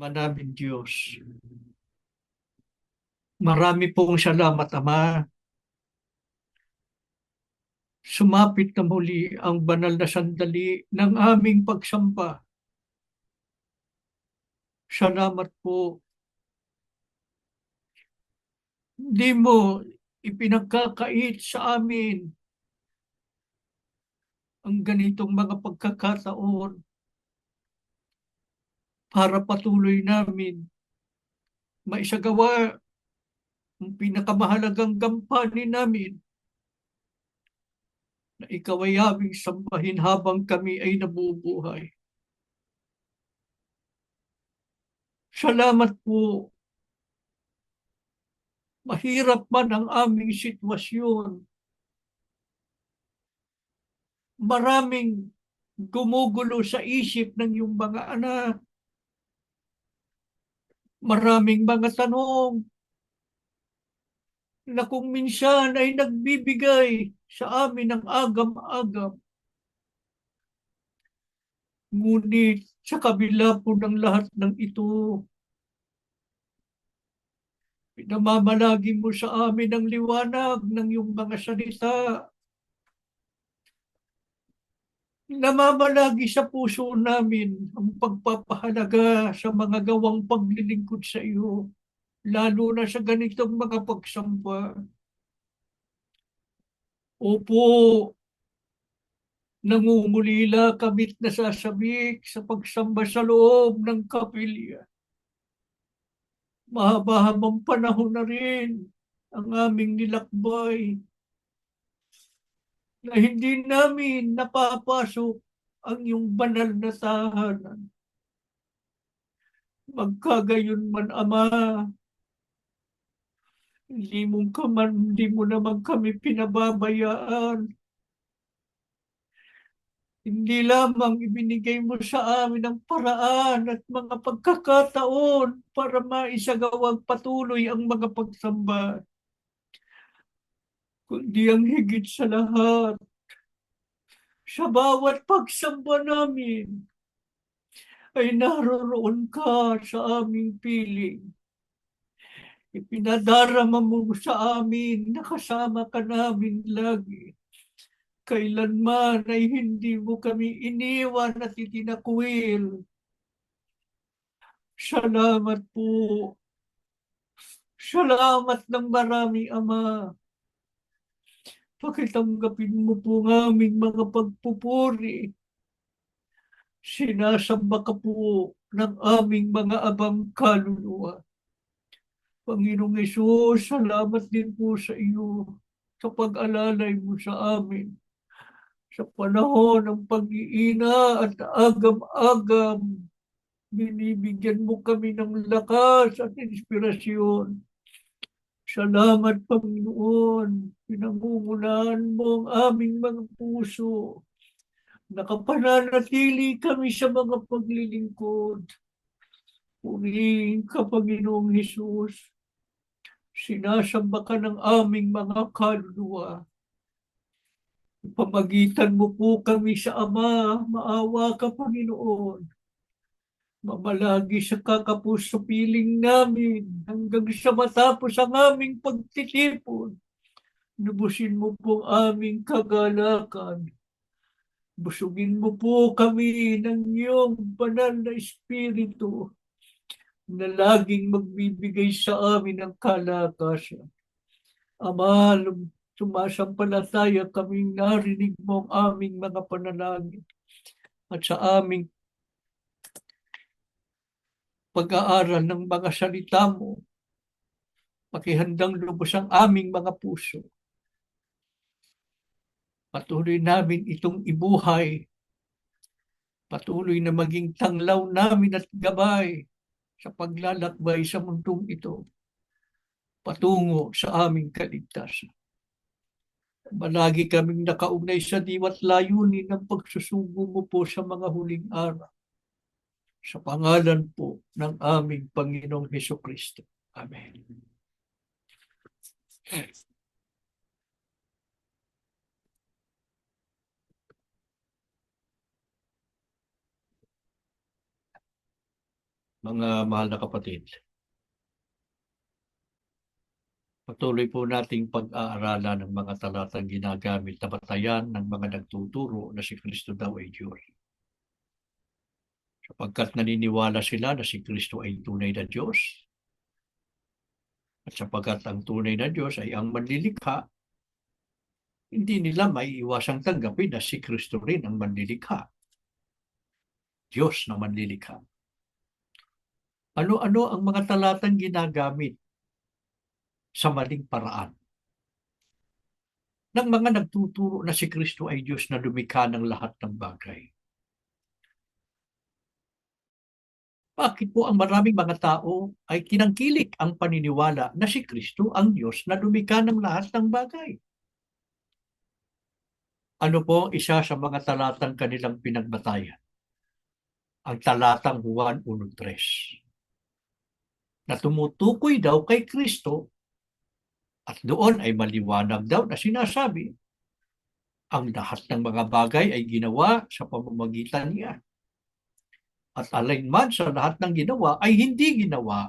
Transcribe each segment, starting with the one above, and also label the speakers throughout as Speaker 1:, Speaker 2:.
Speaker 1: Ama namin Diyos, marami pong salamat, Ama. Sumapit na muli ang banal na sandali ng aming pagsamba. Salamat po. Hindi mo ipinagkakait sa amin ang ganitong mga pagkakataon para patuloy namin maisagawa ang pinakamahalagang gampanin namin na ikaw ay aming sambahin habang kami ay nabubuhay. Salamat po. Mahirap man ang aming sitwasyon. Maraming gumugulo sa isip ng iyong mga anak. Maraming mga tanong na kung minsan ay nagbibigay sa amin ng agam-agam. Ngunit sa kabila po ng lahat ng ito, pinamamalagi mo sa amin ang liwanag ng iyong mga salita. Namamalagi sa puso namin ang pagpapahalaga sa mga gawang paglilingkod sa iyo, lalo na sa ganitong mga pagsamba. Opo, nangungulila kamit nasasabik sa pagsamba sa loob ng kapilya. Mahaba-habang panahon na rin ang aming nilakbay na hindi namin napapasok ang iyong banal na tahanan. Magkagayon man, Ama, hindi mo naman kami pinababayaan. Hindi lamang ibinigay mo sa amin ang paraan at mga pagkakataon para maisagawang patuloy ang mga pagsamba, kundi ang higit sa lahat, sa bawat pagsamba namin, ay naroroon ka sa aming piling. Ipinadarama mo sa amin na kasama ka namin lagi. Kailanman ay hindi mo kami iniwan at itinakwil. Salamat po. Salamat ng marami, Ama. Pakitanggapin mo po ang aming mga pagpupuri. Sinasamba ka po ng aming mga abang kaluluwa. Panginoong Yesus, salamat din po sa iyo sa pag-alalay mo sa amin sa panahon ng pag-iina at agam-agam. Binibigyan mo kami ng lakas at inspirasyon. Salamat, Panginoon. Pinangungunahan mo ang aming mga puso. Nakapananatili kami sa mga paglilingkod. Purihin ka, Panginoong Hesus. Sinasamba ka ng aming mga kaluluwa. Pamagitan mo po kami sa Ama. Maawa ka, Panginoon. Mamalagi sa kakapuso piling namin hanggang sa matapos ang aming pagtitipon. Lubusin mo po ang aming kagalakan. Busugin mo po kami ng iyong banal na Espiritu na laging magbibigay sa amin ng kalakasan. Ama, sumasampalataya kaming narinig mo ang aming mga panalangin at sa aming pag-aaral ng mga salita mo, pakihandang lubos ang aming mga puso. Patuloy namin itong ibuhay. Patuloy na maging tanglaw namin at gabay sa paglalakbay sa mundong ito patungo sa aming kaligtasan. Malagi kaming nakaugnay sa diwa't layunin ng pagsusugo mo po sa mga huling araw. Sa pangalan po ng aming Panginoong Hesukristo. Amen. Mga mahal na kapatid, patuloy po nating pag-aaralan ng mga talatang ginagamit na batayan ng mga nagtuturo na si Kristo daw ay Diyos. Sapagkat naniniwala sila na si Kristo ay tunay na Diyos, at sapagkat ang tunay na Diyos ay ang manlilikha, hindi nila maiiwasang tanggapin na si Kristo rin ang manlilikha. Diyos na manlilikha. Ano-ano ang mga talatang ginagamit sa maling paraan ng mga nagtuturo na si Kristo ay Diyos na lumikha ng lahat ng bagay? Bakit po ang maraming mga tao ay tinangkilik ang paniniwala na si Kristo ang Diyos na lumikha ng lahat ng bagay? Ano po isa sa mga talatang kanilang pinagbatayan? Ang talatang Juan 1:3 na tumutukoy daw kay Kristo at doon ay maliwanag daw na sinasabi ang lahat ng mga bagay ay ginawa sa pamamagitan niya. At alinman sa lahat ng ginawa ay hindi ginawa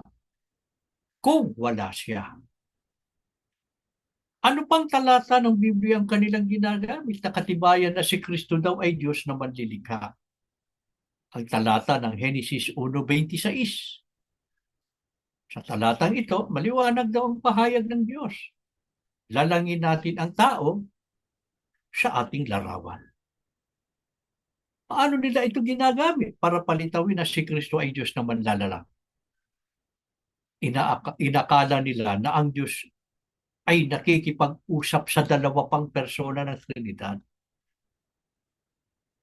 Speaker 1: kung wala siya. Ano pang talata ng Biblia ang kanilang ginagamit na katibayan na si Kristo daw ay Diyos na manlilikha? Ang talata ng Genesis 1:26. Sa talatang ito, maliwanag daw ang pahayag ng Diyos. Lalangin natin ang tao sa ating larawan. Paano nila ito ginagamit para palitawin na si Kristo ay Diyos na manlalalang? Inakala nila na ang Diyos ay nakikipag-usap sa dalawa pang persona ng Trinidad.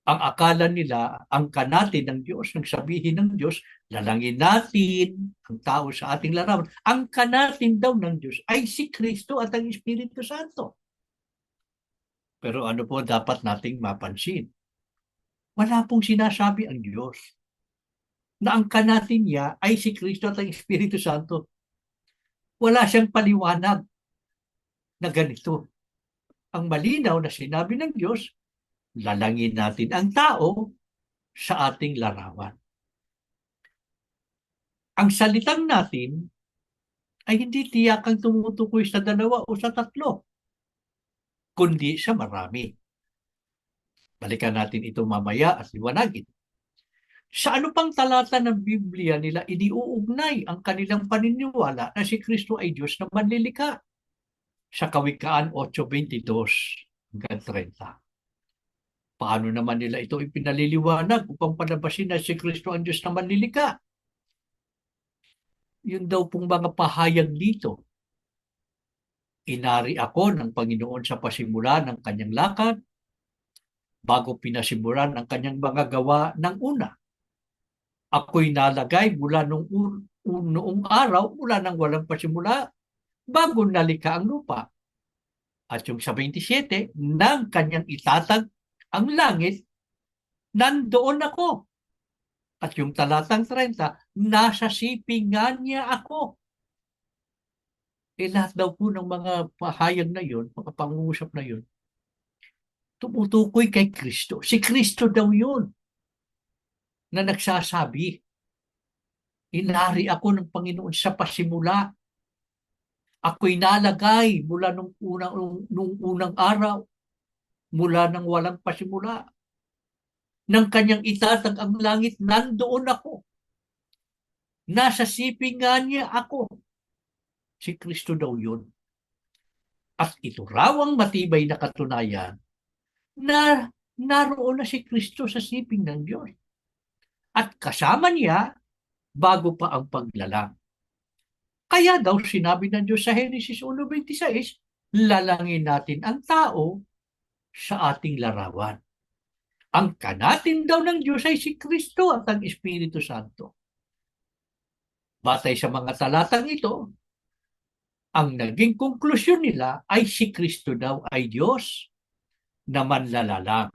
Speaker 1: Ang akala nila, ang kanatin ng Diyos, nang sabihin ng Diyos, lalangin natin ang tao sa ating larawan. Ang kanatin daw ng Diyos ay si Kristo at ang Espiritu Santo. Pero ano po dapat nating mapansin? Wala pong sinasabi ang Diyos na ang kanatin niya ay si Kristo at ang Espiritu Santo. Wala siyang paliwanag na ganito. Ang malinaw na sinabi ng Diyos, lalangin natin ang tao sa ating larawan. Ang salitang natin ay hindi tiyakang tumutukoy sa dalawa o sa tatlo, kundi sa marami. Balikan natin ito mamaya at liwanagin. Sa ano pang talata ng Biblia nila iniuugnay ang kanilang paniniwala na si Kristo ay Diyos na manlilikha? Sa Kawikaan 8:22-30. Paano naman nila ito ipinaliliwanag upang palabasin na si Kristo ang Diyos na manlilikha? Yun daw pong mga pahayag dito. Inari ako ng Panginoon sa pasimula ng kanyang lakad, bago pinasimulan ang kanyang mga gawa ng una. Ako'y nalagay mula noong araw, mula nang walang pasimula, bago nalikha ang lupa. At yung sa 27, nang kanyang itatag ang langit, nandoon ako. At yung talatang 30, nasa sipingan niya ako. Lahat daw po ng mga pahayag na yun, mga pangungusap na yun, tumutukoy kay Kristo. Si Kristo daw yun na nagsasabi, inari ako ng Panginoon sa pasimula. Ako'y nalagay mula nung unang araw, mula nang walang pasimula. Nang kanyang itatag ang langit, nandoon ako. Nasa sipingan niya ako. Si Kristo daw yun. At ito raw ang matibay na katunayan na naroon na si Kristo sa siping ng Diyos. At kasama niya bago pa ang paglalang. Kaya daw sinabi ng Diyos sa Genesis 1:26, lalangin natin ang tao sa ating larawan. Ang kanatin daw ng Diyos ay si Kristo at ang Espiritu Santo. Batay sa mga talatang ito, ang naging konklusyon nila ay si Kristo daw ay Diyos na manlalalang.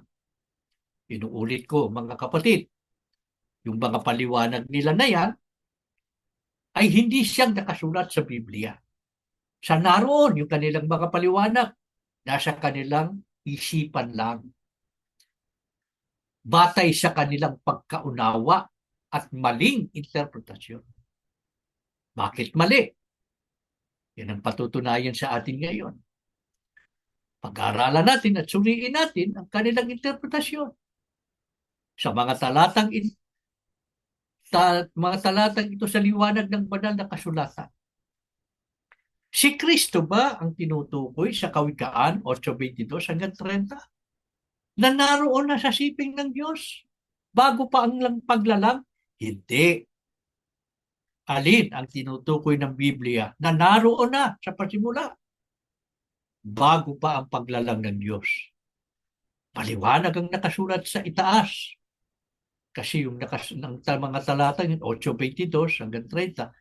Speaker 1: Inuulit ko mga kapatid, yung mga paliwanag nila na yan ay hindi siyang nakasulat sa Biblia. Sa naroon yung kanilang mga paliwanag, nasa kanilang isipan lang. Batay sa kanilang pagkaunawa at maling interpretasyon. Bakit mali? Yan ang patutunayan sa atin ngayon. Pag-aaralan natin at suriin natin ang kanilang interpretasyon. Sa mga talatang ito sa liwanag ng banal na kasulatan. Si Kristo ba ang tinutukoy sa Kawikaan 8:22 hanggang 30? Na naroon na sa siping ng Diyos bago pa ang paglalang? Hindi. Alin ang tinutukoy ng Biblia na naroon na sa pasimula bago pa ang paglalang ng Diyos? Paliwanag ang nakasulat sa itaas. Kasi yung mga talata yung 8:22 hanggang 30,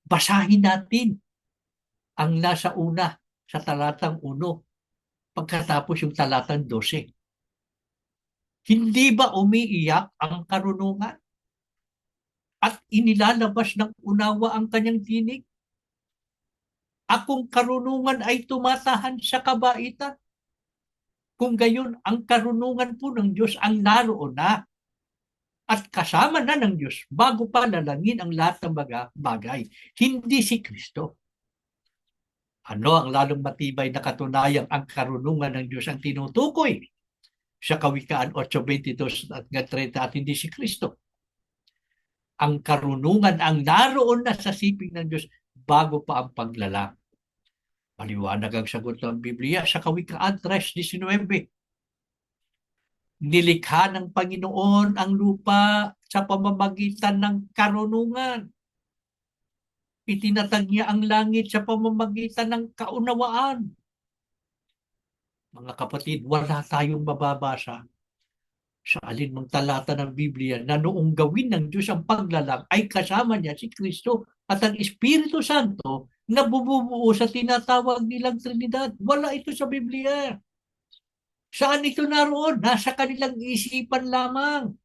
Speaker 1: basahin natin ang nasa una sa talatang 1 pagkatapos yung talatang 12. Hindi ba umiiyak ang karunungan at inilalabas ng unawa ang kanyang tinig? Akong karunungan ay tumatahan sa kabaitan. Kung gayon, ang karunungan po ng Diyos ang naroon na at kasama na ng Diyos bago pa lalangin ang lahat ng bagay. Hindi si Kristo. Ano ang lalong matibay na katunayang ang karunungan ng Diyos ang tinutukoy sa Kawikaan 8:22 at 30 at hindi si Kristo? Ang karunungan ang naroon na sa siping ng Diyos bago pa ang paglalang. Maliwanag ang sagot ng Biblia sa Kawikaan 3:19. Nilikha ng Panginoon ang lupa sa pamamagitan ng karunungan. Itinatag niya ang langit sa pamamagitan ng kaunawaan. Mga kapatid, wala tayong mababasa sa alinmang talata ng Biblia na noong gawin ng Diyos ang paglalang ay kasama niya si Kristo at ang Espiritu Santo na bumubuo sa tinatawag nilang Trinidad. Wala ito sa Biblia. Saan ito naroon? Nasa kanilang isipan lamang.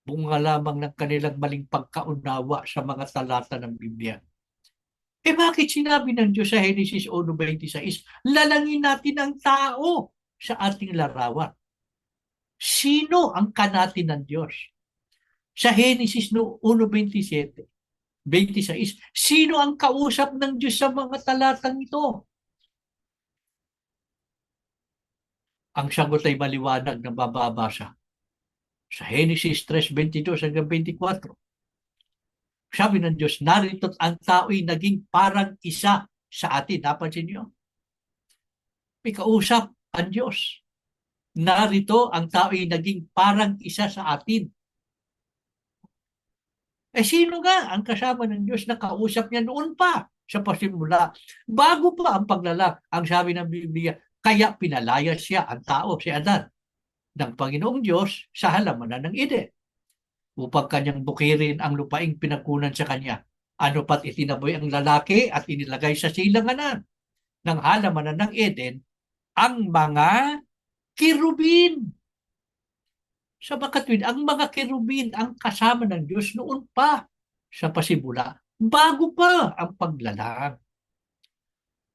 Speaker 1: Bunga lamang ng kanilang maling pagkaunawa sa mga talata ng Biblia. Bakit sinabi ng Diyos sa Genesis 1:26, lalangin natin ang tao sa ating larawan? Sino ang kanatin ng Diyos? Sa Genesis 1:26, sino ang kausap ng Diyos sa mga talatang ito? Ang sagot ay maliwanag na bababasa sa Genesis 3:22 hanggang 24. Sabi ng Diyos, narito't ang tao'y naging parang isa sa atin. Napansin niyo? May kausap ang Diyos. Narito ang tao'y naging parang isa sa atin. Sino nga ang kasama ng Diyos na kausap niya noon pa sa pasimula? Bago pa ang paglalang, ang sabi ng Biblia, kaya pinalaya siya, ang tao, si Adan, ng Panginoong Diyos sa halamanan ng Eden upang kanyang bukirin ang lupaing pinagkunan sa kanya. Ano pat itinaboy ang lalaki at inilagay sa silanganan ng halamanan ng Eden ang mga kerubin. Sa makatwid, ang mga kerubin ang kasama ng Diyos noon pa sa pasimula, bago pa ang paglalang.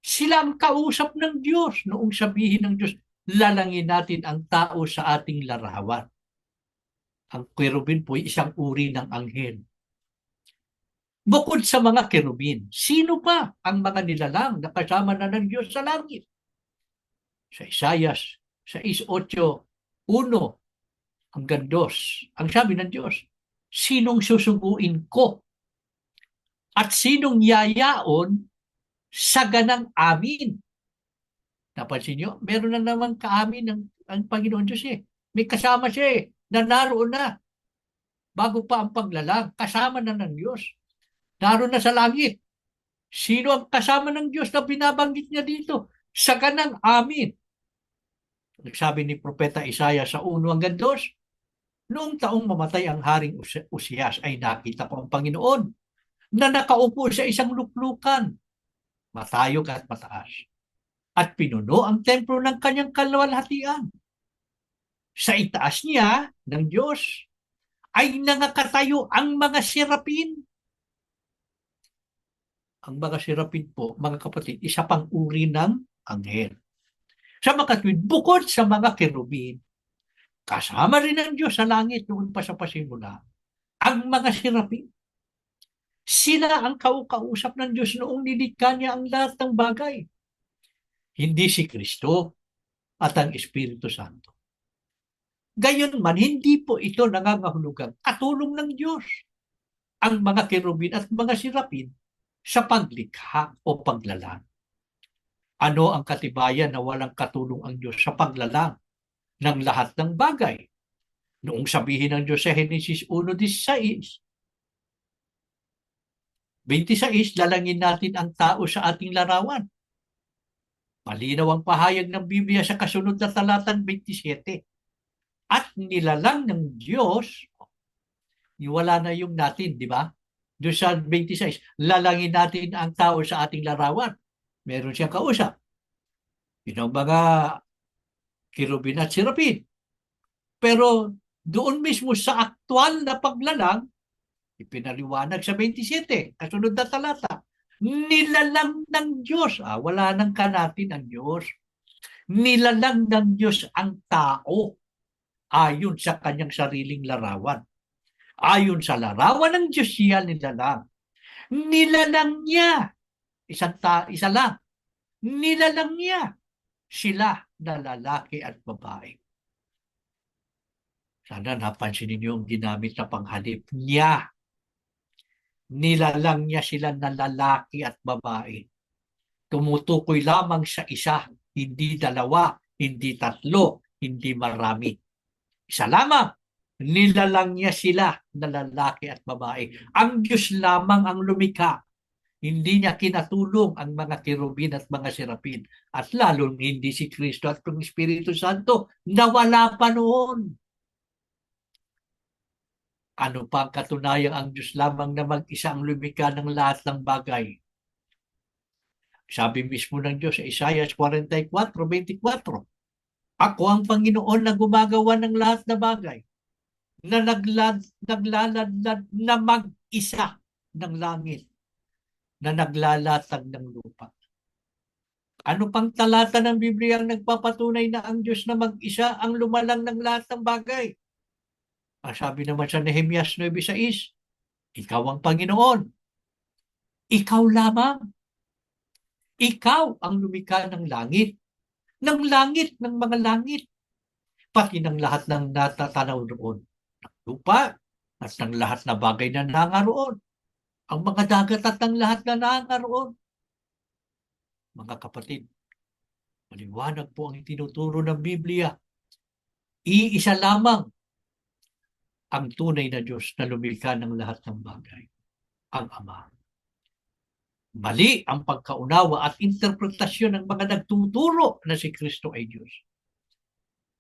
Speaker 1: Sila ang kausap ng Diyos noong sabihin ng Diyos, lalangin natin ang tao sa ating larawan. Ang kerubin po ay isang uri ng anghel. Bukod sa mga kerubin, sino pa ang mga nilalang na kasama na ng Diyos sa langit? Sa Isaias 6:8, 1 hanggang 2, ang sabi ng Diyos, sinong susuguin ko at sinong yayaon sa ganang amin? Napansin nyo, meron na naman kaamin ang Panginoon Diyos eh. May kasama siya eh, na naroon na. Bago pa ang paglalang, kasama na ng Diyos. Naroon na sa langit. Sino ang kasama ng Diyos na binabanggit niya dito? Sa ganang amin. Nagsabi ni Propeta Isaiah sa 1 hanggang 2, noong taong mamatay ang Haring Uzias ay nakita ko ang Panginoon na nakaupo sa isang luklukan, matayog at mataas, at pinuno ang templo ng kanyang kaluwalhatian. Sa itaas niya ng Diyos ay nangakatayo ang mga serapin. Ang mga serapin po, mga kapatid, isa pang uri ng anghel. Sa makatwid, bukod sa mga kerubin, kasama rin ng Diyos sa langit noon pa sa pasimula, ang mga sirapin. Sila ang kausap ng Diyos noong nilikha niya ang lahat ng bagay. Hindi si Kristo at ang Espiritu Santo. Gayunman, hindi po ito nangangahulugang katulong ng Diyos ang mga kerubin at mga sirapin sa paglikha o paglalang. Ano ang katibayan na walang katulong ang Diyos sa paglalang ng lahat ng bagay? Noong sabihin ng Diyos sa Genesis 1:16, 26, lalangin natin ang tao sa ating larawan. Malinaw ang pahayag ng Biblia sa kasunod na talatang 27. At nilalang ng Diyos, wala na yung natin, di ba? Doon sa 26, lalangin natin ang tao sa ating larawan. Meron siyang kausap. Yun ang mga kirubin at sirapin. Pero doon mismo sa aktual na paglalang, ipinaliwanag sa 27, kasunod na talata, nilalang ng Diyos. Wala nang kanatin ang Diyos. Nilalang ng Diyos ang tao ayon sa kanyang sariling larawan. Ayon sa larawan ng Diyos siya nilalang. Nilalang niya, isa lang, nilalang niya sila na lalaki at babae. Sana napansin ninyo yung ginamit na panghalip niya. Nilalang niya sila na lalaki at babae. Tumutukoy lamang sa isa, hindi dalawa, hindi tatlo, hindi marami. Isa lamang, nilalang niya sila na lalaki at babae. Ang Diyos lamang ang lumikha. Hindi niya kinatulong ang mga kerubin at mga serapin. At lalong hindi si Kristo at ang Espiritu Santo na wala pa noon. Ano pa ang katunayan ang Diyos lamang na mag-isa ang lumikha ng lahat ng bagay? Sabi mismo ng Diyos sa Isaiah 44:24, ako ang Panginoon na gumagawa ng lahat na bagay, na naglaladlad na mag-isa ng langit, na naglalatag ng lupa. Ano pang talata ng Biblia ang nagpapatunay na ang Diyos na mag-isa ang lumalang ng lahat ng bagay? Sabi naman sa Nehemias 9:6, ikaw ang Panginoon. Ikaw lamang. Ikaw ang lumikha ng langit ng mga langit, pati ng lahat ng natatanaw roon, ng lupa at ng lahat na bagay na nangaroon, ang mga dagat at ang lahat na nangaroon. Mga kapatid, maliwanag po ang itinuturo ng Biblia. Iisa lamang ang tunay na Diyos na lumikha ng lahat ng bagay, ang Ama. Mali ang pagkaunawa at interpretasyon ng mga nagtuturo na si Kristo ay Diyos.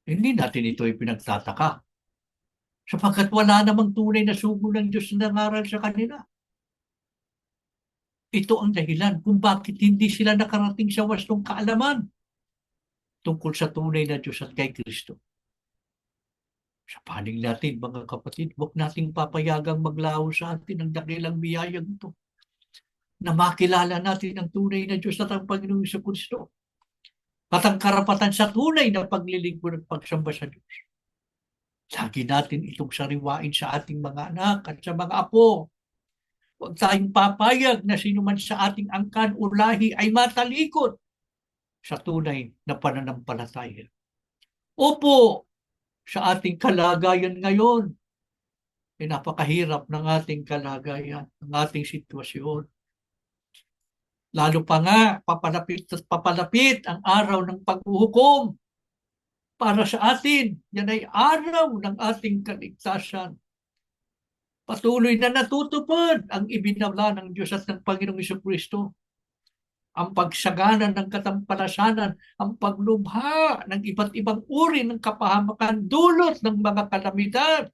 Speaker 1: Hindi natin ito ipinagtataka, sapagkat wala namang tunay na sugo ng Diyos na nangaral sa kanila. Ito ang dahilan kung bakit hindi sila nakarating sa wastong kaalaman tungkol sa tunay na Diyos at kay Kristo. Sa panig natin, mga kapatid, huwag nating papayagang maglaho sa atin ang dakilang biyayang ito, na makilala natin ang tunay na Diyos at ang Panginoong Kristo at ang karapatan sa tunay na paglilingkod at pagsamba sa Diyos. Lagi natin itong sariwain sa ating mga anak at sa mga apo. Huwag tayong papayag na sinuman sa ating angkan o lahi ay matalikod sa tunay na pananampalataya. Opo, sa ating kalagayan ngayon, napakahirap ng ating kalagayan, ng ating sitwasyon. Lalo pa nga, papalapit at papalapit ang araw ng paghuhukom para sa atin. Yan ay araw ng ating kaligtasan. Patuloy na natutupad ang ibinala ng Diyos at ng Panginoong Jesucristo. Ang pagsagana ng katampalasanan, ang paglubha ng iba't ibang uri ng kapahamakan dulot ng mga kalamidad,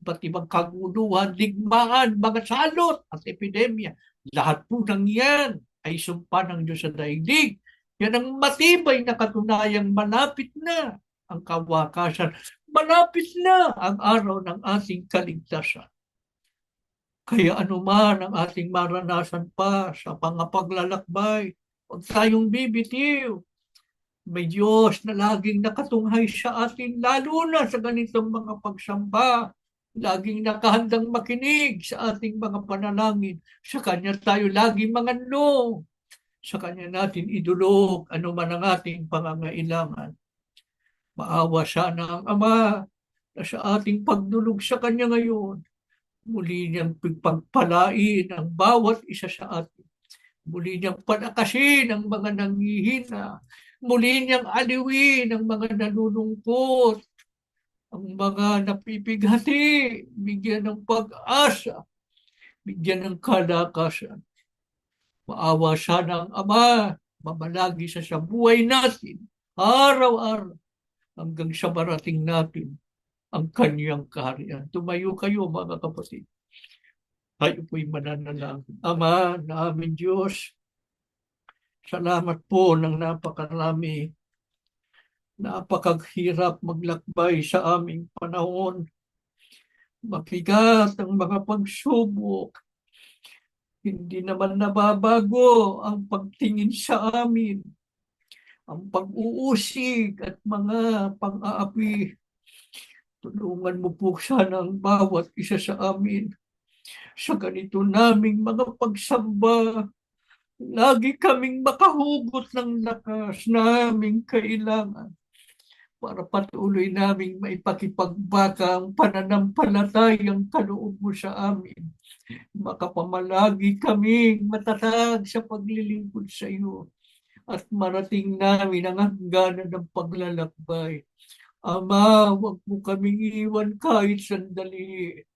Speaker 1: iba't ibang kaguluhan, digmaan, mga salot at epidemya. Lahat po ng yan ay sumpa ng Diyos sa daigdig. Yan ang matibay na katunayang malapit na ang kawakasan. Malapit na ang araw ng ating kaligtasan. Kaya anuman ang ating maranasan pa sa pangapaglalakbay, huwag tayong bibitiw. May Diyos na laging nakatunghay sa atin, lalo na sa ganitong mga pagsamba, laging nakahandang makinig sa ating mga panalangin. Sa Kanya tayo laging mangano. Sa Kanya natin idulog ano man ang ating pangangailangan. Maawa sana ang Ama na sa ating pagdulog sa Kanya ngayon, muli niyang pagpalain ang bawat isa sa atin. Muli niyang palakasin ang mga nanghihina. Muli niyang aliwin ang mga nalulungkot, ang mga napipighati, bigyan ng pag-asa, bigyan ng kalakasan. Maawa sana ang Ama, mamalagi sa buhay natin, araw-araw, hanggang sa marating natin ang kanyang kaharian. Tumayo kayo mga kapatid. Tayo po'y mananalangin. Ama namin Diyos, salamat po ng napakarami, napakaghirap maglakbay sa aming panahon. Mabigat ang mga pagsubok. Hindi naman nababago ang pagtingin sa amin, ang pag-uusig at mga pang-aapi. Tulungan mo po sana ang bawat isa sa amin sa ganito naming mga pagsamba. Lagi kaming makahugot ng lakas na aming kailangan para patuloy naming maipakipagbaka ang pananampalatayang kaloob mo sa amin. Makapamalagi kaming matatag sa paglilingkod sa iyo at marating namin ang hangganan ng paglalakbay. Ama, huwag mo kaming iwan kahit sandali.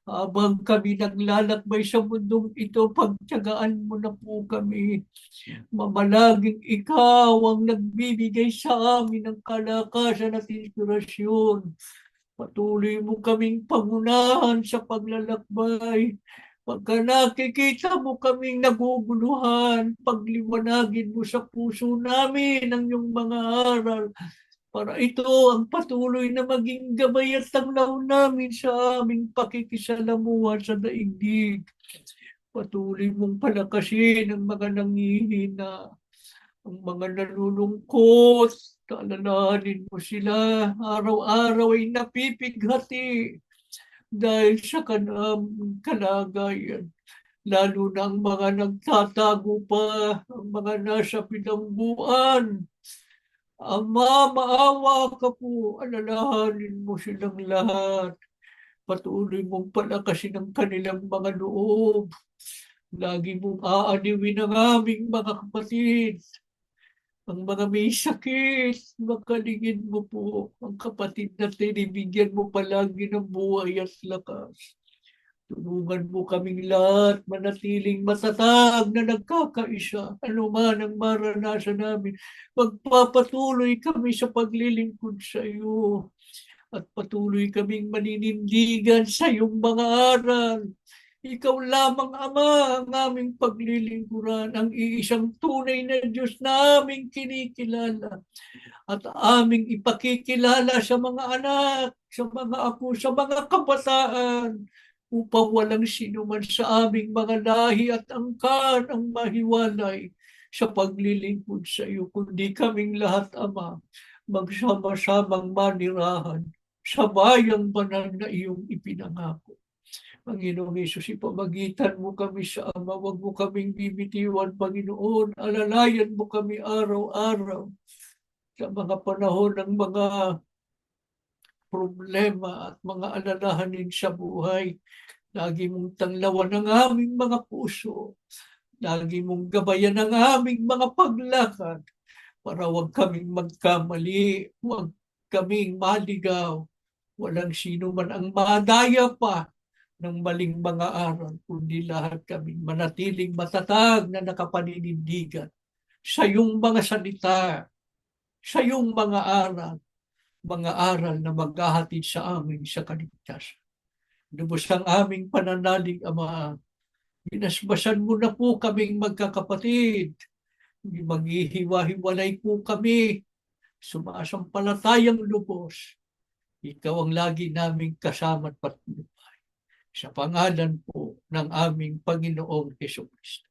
Speaker 1: Habang kami naglalakbay sa mundong ito, pagtiyagaan mo na po kami. Mamalaging ikaw ang nagbibigay sa amin ng kalakasan at inspirasyon. Patuloy mo kaming pangunahan sa paglalakbay. Pagka nakikita mo kaming naguguluhan, pagliwanagin mo sa puso namin ang iyong mga aral para ito ang patuloy na maging gabay at tanglaw namin sa aming pakikisalamuha sa daigdig. Patuloy mong palakasin ang mga nangihina, ang mga nalulungkot. Kaalalahanin mo sila, araw-araw ay napipighati dahil sa kanang kalagayan. Lalo na ang mga nagtatago pa, ang mga nasa pinambuan. Ama, maawa ka po, alalahanin mo silang lahat. Patuloy mong palakasin ang kanilang mga loob. Lagi mong aaniwin ang aming mga kapatid. Ang mga may sakit, makalingin mo po ang kapatid na tinibigyan mo palagi ng buhay at lakas. Tulungan mo kaming lahat manatiling matatag na nagkakaisa. Ano man ang maranasan namin, magpapatuloy kami sa paglilingkod sa iyo at patuloy kaming maninindigan sa iyong mga aral. Ikaw lamang, Ama, ang aming paglilingkuran, ang iisang tunay na Diyos na aming kinikilala at aming ipakikilala sa mga anak, sa mga apo, sa mga kabataan, upang walang sino man sa aming mga lahi at angkan ang mahiwalay sa paglilingkod sa iyo, kundi kaming lahat, Ama, magsama-samang manirahan sa bayang banal na iyong ipinangako. Panginoong Yesus, ipamagitan mo kami sa Ama, huwag mo kaming bibitiwan, Panginoon, alalayan mo kami araw-araw sa mga panahon ng mga problema at mga alalahanin sa buhay. Lagi mong tanglawan ang aming mga puso. Lagi mong gabayan ang aming mga paglakad para huwag kaming magkamali, huwag kaming maligaw. Walang sino man ang madaya pa ng maling mga aral, kundi lahat kami manatiling matatag na nakapaninindigan sa iyong mga salita, sa iyong mga aral na maghahatid sa amin sa kaligtasan. Lubos ang aming pananalig, Ama. Binasbasan mo na po kaming magkakapatid. Maghihiwa-hiwalay po kami. Sumasampalatayang lubos. Ikaw ang lagi naming kasama at patnubay. Sa pangalan po ng aming Panginoong Hesus Kristo.